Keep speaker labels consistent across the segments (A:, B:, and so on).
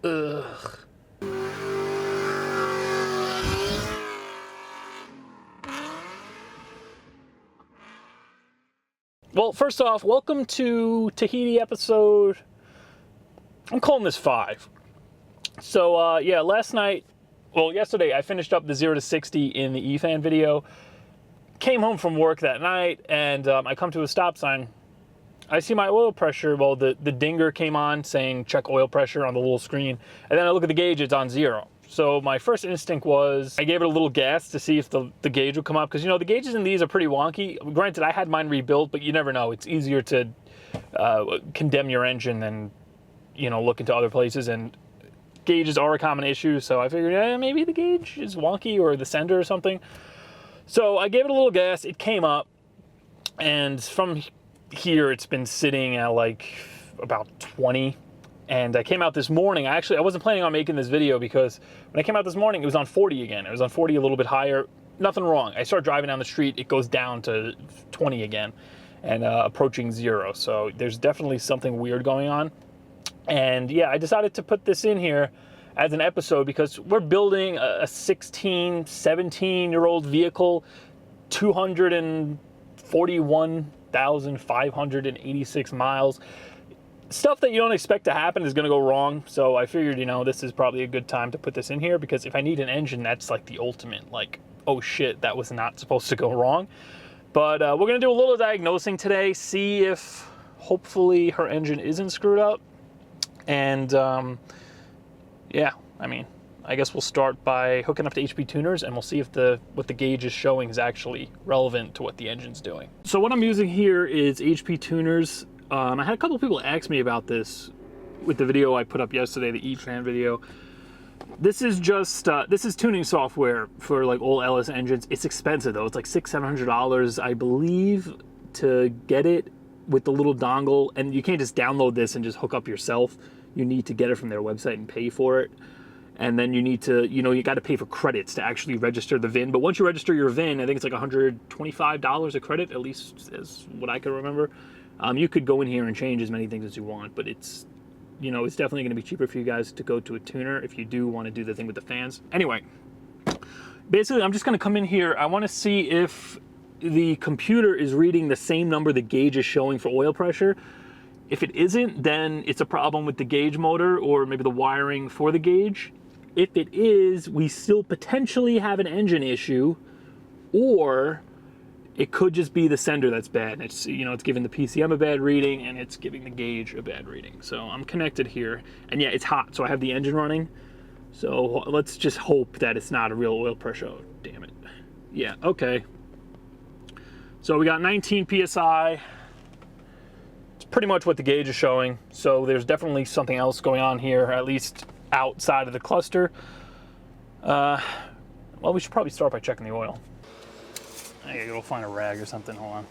A: Ugh. Well, first off, welcome to Tahiti episode, I'm calling this 5. So, yeah, yesterday I finished up the 0 to 60 in the E-fan video, came home from work that night, and I come to a stop sign. I see my oil pressure, well, the dinger came on saying check oil pressure on the little screen, and then I look at the gauge, it's on 0. So my first instinct was, I gave it a little gas to see if the gauge would come up, because, you know, the gauges in these are pretty wonky. Granted, I had mine rebuilt, but you never know. It's easier to condemn your engine than, you know, look into other places, and gauges are a common issue, so I figured, maybe the gauge is wonky or the sender or something. So I gave it a little gas, it came up, and from here it's been sitting at like about 20. And I came out this morning, I wasn't planning on making this video because when I came out this morning, it was on 40 again. It was on 40, a little bit higher. Nothing wrong. I start driving down the street, it goes down to 20 again and approaching 0. So there's definitely something weird going on. And yeah, I decided to put this in here as an episode because we're building a 16, 17-year-old vehicle, 241,586 miles. Stuff that you don't expect to happen is going to go wrong, so I figured, you know, this is probably a good time to put this in here, because if I need an engine, that's like the ultimate, like, oh shit, that was not supposed to go wrong. But we're going to do a little diagnosing today, see if hopefully her engine isn't screwed up. And yeah, I mean, I guess we'll start by hooking up to HP tuners, and we'll see if what the gauge is showing is actually relevant to what the engine's doing. So what I'm using here is HP tuners. I had a couple people ask me about this with the video I put up yesterday, the E-fan video. This is just, this is tuning software for like old LS engines. It's expensive though. It's like $600-700, I believe, to get it with the little dongle. And you can't just download this and just hook up yourself. You need to get it from their website and pay for it. And then you need to, you know, you got to pay for credits to actually register the VIN. But once you register your VIN, I think it's like $125 a credit, at least as what I can remember. You could go in here and change as many things as you want, but it's, you know, it's definitely going to be cheaper for you guys to go to a tuner if you do want to do the thing with the fans. Anyway, basically, I'm just going to come in here. I want to see if the computer is reading the same number the gauge is showing for oil pressure. If it isn't, then it's a problem with the gauge motor or maybe the wiring for the gauge. If it is, we still potentially have an engine issue, or it could just be the sender that's bad. It's, you know, it's giving the PCM a bad reading and it's giving the gauge a bad reading. So I'm connected here, and yeah, it's hot, so I have the engine running. So let's just hope that it's not a real oil pressure. Oh, damn it. Yeah, okay. So we got 19 PSI. It's pretty much what the gauge is showing. So there's definitely something else going on here, at least outside of the cluster. Well, we should probably start by checking the oil. I gotta go find a rag or something, hold on.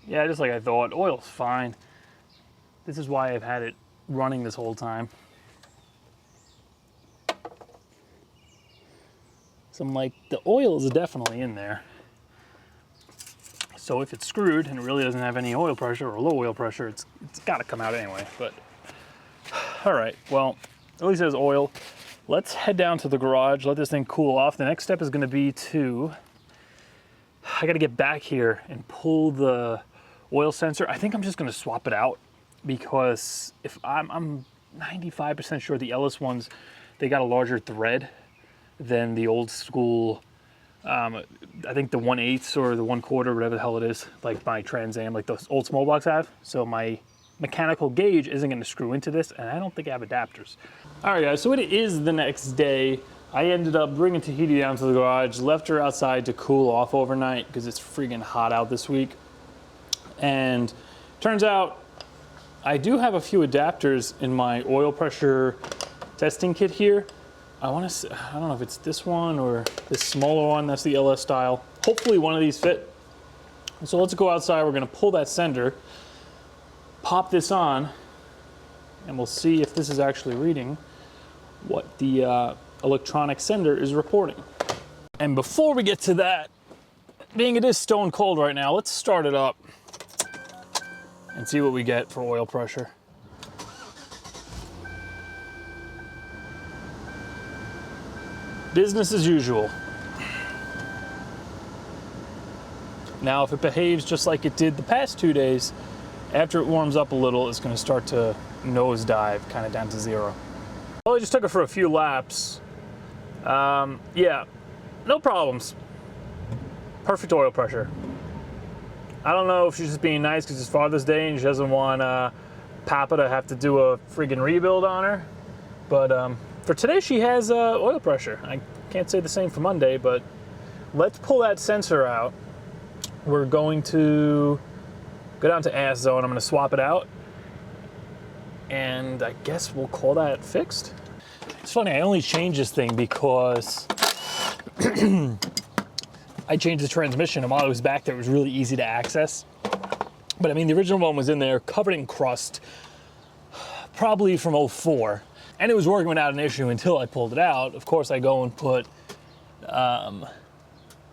A: Yeah, just like I thought, oil's fine. This is why I've had it running this whole time. So I'm like, the oil is definitely in there. So if it's screwed and it really doesn't have any oil pressure or low oil pressure, it's gotta come out anyway, but. All right, well, at least there's oil. Let's head down to the garage, let this thing cool off. The next step is gonna be I gotta get back here and pull the oil sensor. I think I'm just gonna swap it out, because if I'm 95% sure the LS ones, they got a larger thread than the old school, I think the 1/8 or the 1/4, whatever the hell it is, like my Trans Am, like those old small blocks have. So my mechanical gauge isn't going to screw into this, and I don't think I have adapters. All right, guys, so it is the next day. I ended up bringing Tahiti down to the garage, left her outside to cool off overnight because it's freaking hot out this week. And turns out I do have a few adapters in my oil pressure testing kit here. I don't know if it's this one or this smaller one. That's the LS style. Hopefully one of these fit. So let's go outside. We're going to pull that sender, pop this on, and we'll see if this is actually reading what the electronic sender is reporting. And before we get to that, being it is stone cold right now, let's start it up and see what we get for oil pressure. Business as usual. Now, if it behaves just like it did the past 2 days, after it warms up a little, it's going to start to nosedive kind of down to 0. Well, I just took it for a few laps. Yeah, no problems. Perfect oil pressure. I don't know if she's just being nice because it's Father's Day and she doesn't want Papa to have to do a friggin' rebuild on her. But for today, she has oil pressure. I can't say the same for Monday, but let's pull that sensor out. We're going to go down to ass zone. I'm going to swap it out. And I guess we'll call that fixed. It's funny, I only changed this thing because I changed the transmission, and while it was back there, it was really easy to access. But I mean, the original one was in there covered in crust, probably from '04. And it was working without an issue until I pulled it out. Of course, I go and put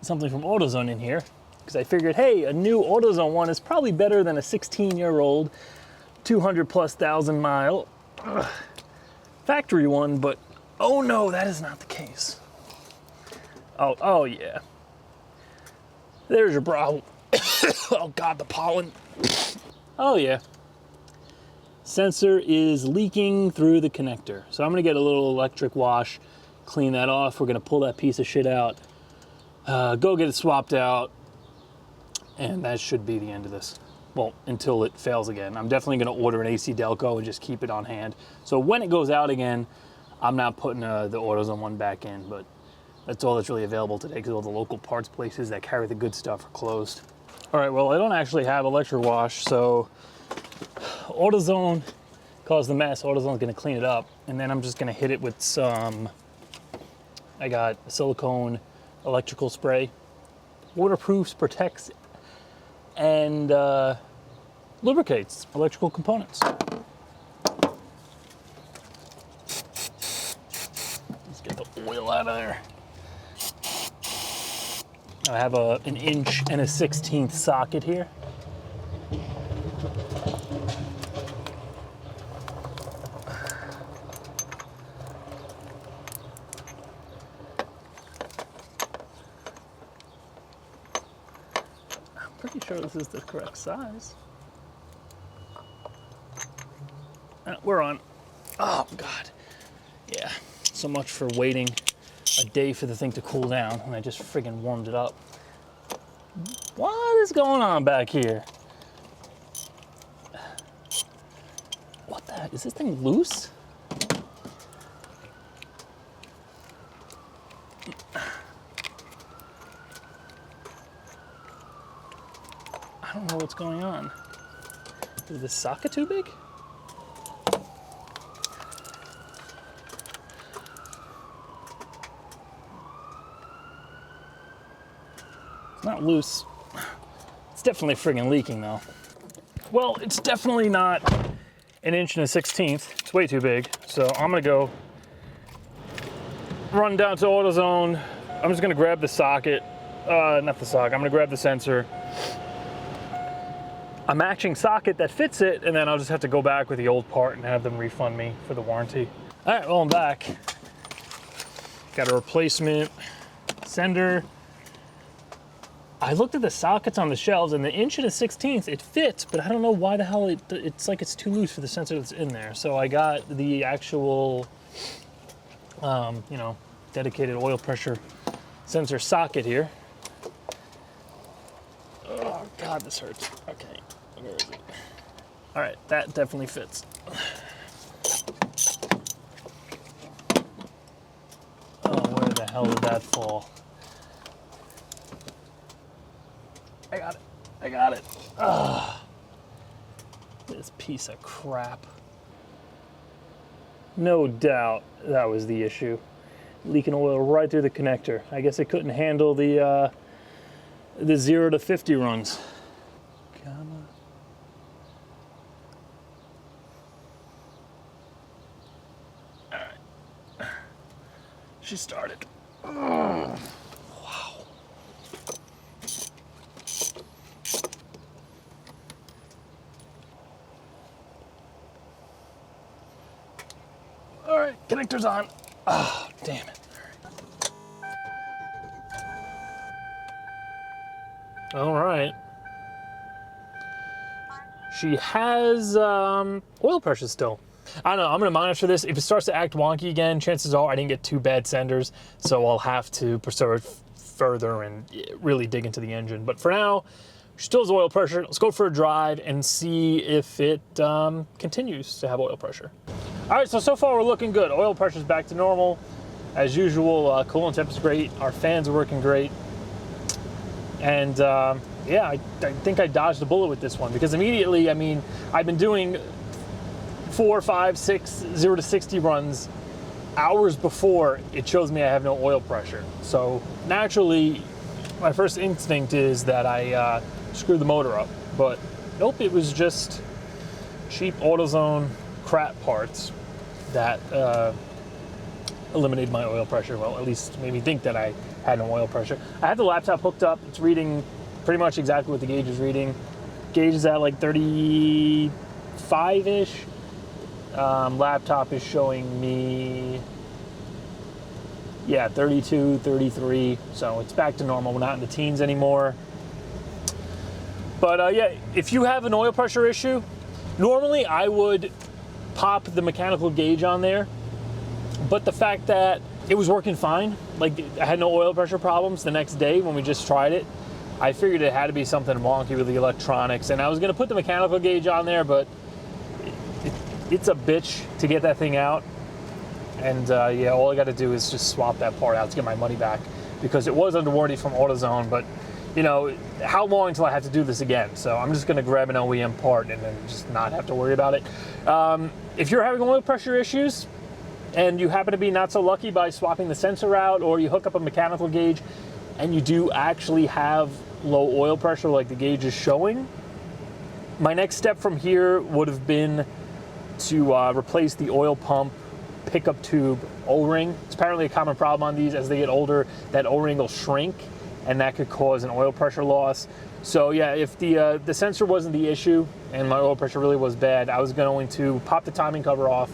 A: something from AutoZone in here because I figured, hey, a new AutoZone one is probably better than a 16-year-old, 200,000+ mile factory one. But oh no, that is not the case. Oh yeah. There's your problem. Oh God, the pollen. Oh yeah. Sensor is leaking through the connector. So I'm gonna get a little electric wash, clean that off. We're gonna pull that piece of shit out, go get it swapped out, and that should be the end of this. Well, until it fails again. I'm definitely gonna order an Acdelco and just keep it on hand. So when it goes out again, I'm not putting the AutoZone one back in, but that's all that's really available today because all the local parts places that carry the good stuff are closed. All right, well, I don't actually have electric wash, so AutoZone caused the mess. AutoZone's gonna clean it up, and then I'm just gonna hit it with some, I got silicone electrical spray. Waterproofs, protects, and lubricates electrical components. Let's get the oil out of there. I have an 1 1/16 inch socket here. I'm pretty sure this is the correct size. We're on. Oh God. Yeah. So much for waiting a day for the thing to cool down, and I just friggin' warmed it up. What is going on back here? What the heck? Is this thing loose? I don't know what's going on. Is this socket too big? It's not loose. It's definitely friggin' leaking though. Well, it's definitely not 1 1/16 inch. It's way too big. So I'm gonna go run down to AutoZone. I'm just gonna grab the socket, not the socket, I'm gonna grab the sensor, a matching socket that fits it, and then I'll just have to go back with the old part and have them refund me for the warranty. All right, well, I'm back. Got a replacement sender. I looked at the sockets on the shelves, and the 1 1/16 inch, it fits, but I don't know why the hell it's like it's too loose for the sensor that's in there. So I got the actual, you know, dedicated oil pressure sensor socket here. Oh God, this hurts. Okay, where is it? All right, that definitely fits. Oh, where the hell did that fall? I got it. Ugh. This piece of crap. No doubt that was the issue. Leaking oil right through the connector. I guess it couldn't handle the 0 to 50 runs. Come on. All right. She started. Wow. connector's on. Oh, damn it. All right. She has oil pressure still. I don't know, I'm gonna monitor this. If it starts to act wonky again, chances are I didn't get two bad senders, so I'll have to pursue it further and really dig into the engine. But for now, she still has oil pressure. Let's go for a drive and see if it continues to have oil pressure. All right, so far we're looking good. Oil pressure's back to normal. As usual, coolant temp is great. Our fans are working great. And yeah, I think I dodged a bullet with this one because immediately, I mean, I've been doing 4, 5, 6, 0 to 60 runs hours before it shows me I have no oil pressure. So naturally, my first instinct is that I screwed the motor up, but nope, it was just cheap AutoZone crap parts that eliminated my oil pressure. Well, at least made me think that I had no oil pressure. I had the laptop hooked up. It's reading pretty much exactly what the gauge is reading. Gauge is at like 35-ish. Laptop is showing me, yeah, 32, 33. So it's back to normal. We're not in the teens anymore. But yeah, if you have an oil pressure issue, normally I would pop the mechanical gauge on there. But the fact that it was working fine, like I had no oil pressure problems the next day when we just tried it, I figured it had to be something wonky with the electronics. And I was gonna put the mechanical gauge on there, but it's a bitch to get that thing out. And yeah, all I gotta do is just swap that part out to get my money back because it was under warranty from AutoZone, but you know, how long until I have to do this again? So I'm just gonna grab an OEM part and then just not have to worry about it. If you're having oil pressure issues and you happen to be not so lucky by swapping the sensor out, or you hook up a mechanical gauge and you do actually have low oil pressure like the gauge is showing, my next step from here would have been to replace the oil pump pickup tube O-ring. It's apparently a common problem on these. As they get older, that O-ring will shrink and that could cause an oil pressure loss. So yeah, if the sensor wasn't the issue and my oil pressure really was bad, I was going to pop the timing cover off,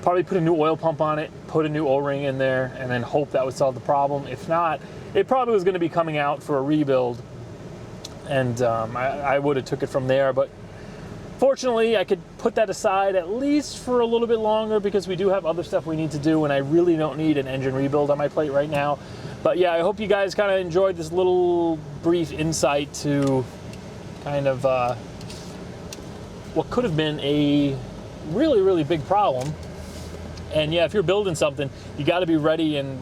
A: probably put a new oil pump on it, put a new O-ring in there, and then hope that would solve the problem. If not, it probably was going to be coming out for a rebuild, and I would have took it from there. But fortunately, I could put that aside at least for a little bit longer because we do have other stuff we need to do, and I really don't need an engine rebuild on my plate right now. But yeah, I hope you guys kind of enjoyed this little brief insight to kind of what could have been a really, really big problem. And yeah, if you're building something, you got to be ready and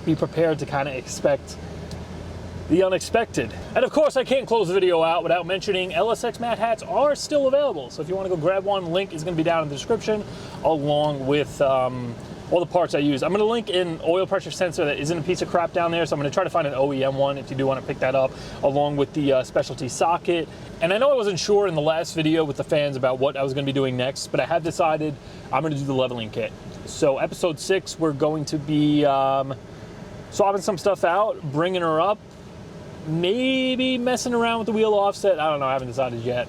A: be prepared to kind of expect the unexpected. And of course, I can't close the video out without mentioning LsxMatt hats are still available. So if you want to go grab one, link is going to be down in the description, along with all the parts I use. I'm going to link an oil pressure sensor that isn't a piece of crap down there. So I'm going to try to find an OEM one if you do want to pick that up, along with the specialty socket. And I know I wasn't sure in the last video with the fans about what I was going to be doing next, but I have decided I'm going to do the leveling kit. So episode 6, we're going to be swapping some stuff out, bringing her up, maybe messing around with the wheel offset. I don't know, I haven't decided yet.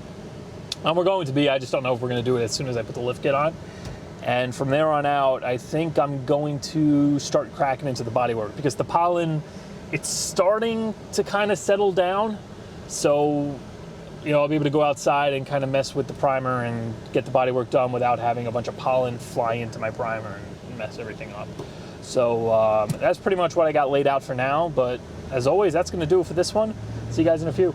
A: We're going to be, I just don't know if we're going to do it as soon as I put the lift kit on. And from there on out, I think I'm going to start cracking into the bodywork because the pollen, it's starting to kind of settle down. So, you know, I'll be able to go outside and kind of mess with the primer and get the bodywork done without having a bunch of pollen fly into my primer and mess everything up. So that's pretty much what I got laid out for now. But as always, that's going to do it for this one. See you guys in a few.